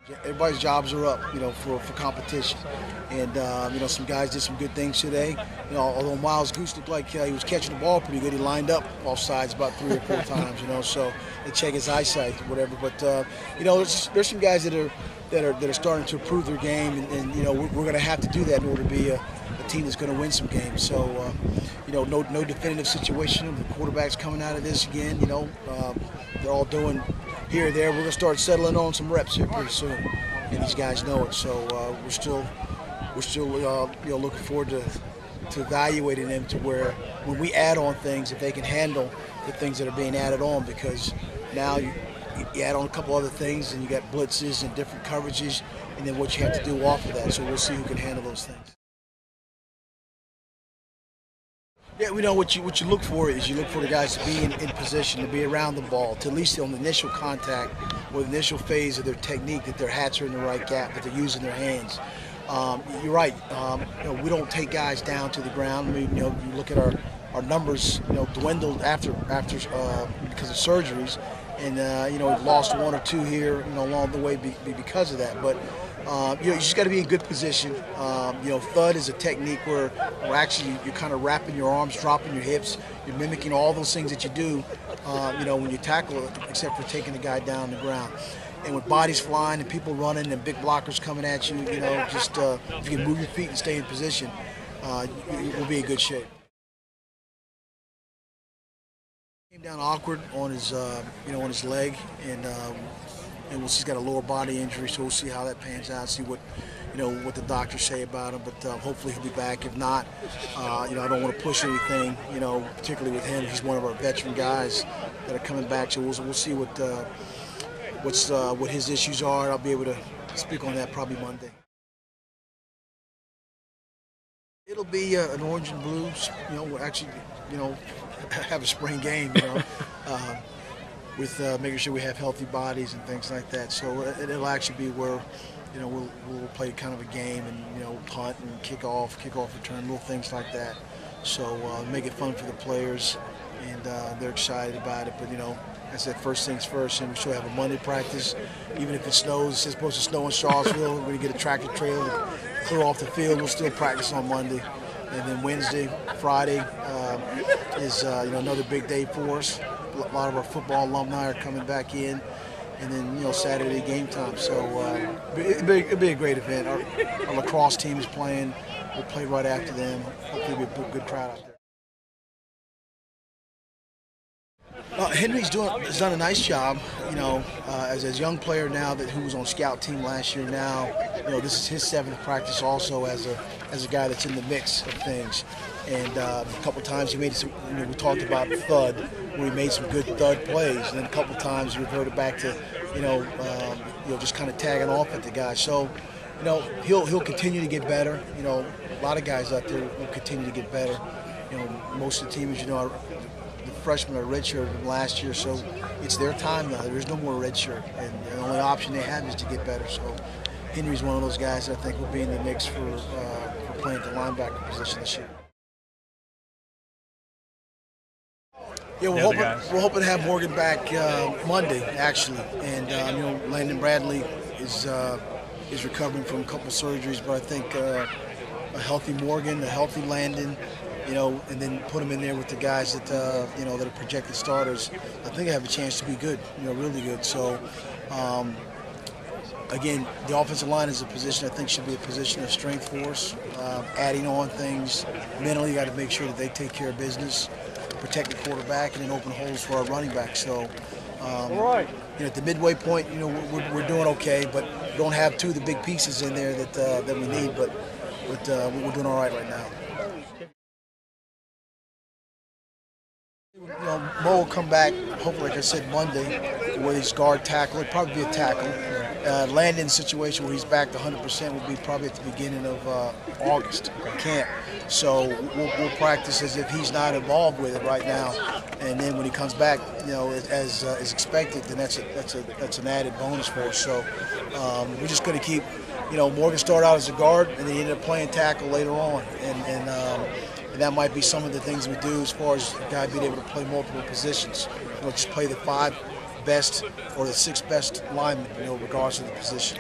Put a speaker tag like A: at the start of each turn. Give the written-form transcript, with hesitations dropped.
A: Everybody's jobs are up, for competition. And, some guys did some good things today. Although Miles Goose looked like he was catching the ball pretty good, he lined up off sides about 3 or 4 times, so they check his eyesight or whatever. But, there's some guys that are starting to improve their game, and we're going to have to do that in order to be a team that's going to win some games. So, no definitive situation. The quarterback's coming out of this again, they're all doing here or there. We're going to start settling on some reps here pretty soon, and these guys know it. So we're still looking forward to evaluating them to where when we add on things, if they can handle the things that are being added on, because now you add on a couple other things and you got blitzes and different coverages, and then what you have to do off of that. So we'll see who can handle those things. Yeah, what you look for is you look for the guys to be in position, to be around the ball, to at least on the initial contact or the initial phase of their technique, that their hats are in the right gap, that they're using their hands. You're right. We don't take guys down to the ground. You look at our numbers, dwindled after because of surgeries, and we've lost 1 or 2 here, along the way because of that. But you just got to be in good position. Thud is a technique where actually you're kind of wrapping your arms, dropping your hips. You're mimicking all those things that you do, when you tackle it, except for taking the guy down on the ground. And with bodies flying and people running and big blockers coming at you, just if you can move your feet and stay in position, you'll be in good shape. Came down awkward on his, on his leg, and he's got a lower body injury, so we'll see how that pans out. See what the doctors say about him, but hopefully he'll be back. If not, I don't want to push anything, particularly with him. He's one of our veteran guys that are coming back, so we'll see what his issues are. I'll be able to speak on that probably Monday. It'll be an orange and blue. We'll actually, have a spring game. With making sure we have healthy bodies and things like that. So it'll actually be where, we'll play kind of a game and, punt and kick off return, little things like that. So make it fun for the players, and they're excited about it. But, I said first things first, and we still have a Monday practice. Even if it snows, it's supposed to snow in Charlottesville. We're going to get a tractor trailer to clear off the field. We'll still practice on Monday. And then Wednesday, Friday is another big day for us. A lot of our football alumni are coming back in, and then Saturday game time. So it'll be a great event. Our lacrosse team is playing. We'll play right after them. Hopefully, it'll be a good crowd out there. Henry's done a nice job, as a young player now who was on scout team last year. Now, this is his 7th practice also as a guy that's in the mix of things. And a couple times he made some, we talked about thud, where he made some good thud plays, and then a couple times he reverted back to, just kind of tagging off at the guy. So, he'll continue to get better. A lot of guys out there will continue to get better. Most of the teams, the freshmen are redshirt from last year, so it's their time now. There's no more redshirt, and the only option they have is to get better. So Henry's one of those guys that I think will be in the mix for playing the linebacker position this year. Yeah, we're hoping to have Morgan back Monday, actually, and Landon Bradley is recovering from a couple surgeries, but I think a healthy Morgan, a healthy Landon, and then put him in there with the guys that that are projected starters. I think I have a chance to be good, really good. So again, the offensive line is a position I think should be a position of strength for us. Adding on things mentally, got to make sure that they take care of business, protect the quarterback, and then open holes for our running back. So, at the midway point, we're doing okay, but we don't have 2 of the big pieces in there that we need. But we're doing all right now. Mo will come back, hopefully, like I said, Monday, where he's guard tackle. It'll probably be a tackle. Landon's situation where he's back to 100% will be probably at the beginning of August camp. So we'll practice as if he's not involved with it right now, and then when he comes back, as expected, then that's an added bonus for us. So we're just going to keep, Morgan started out as a guard, and then he ended up playing tackle later on, and that might be some of the things we do as far as the guy being able to play multiple positions. Just play the 5 best or the 6th best lineman, regardless of the position.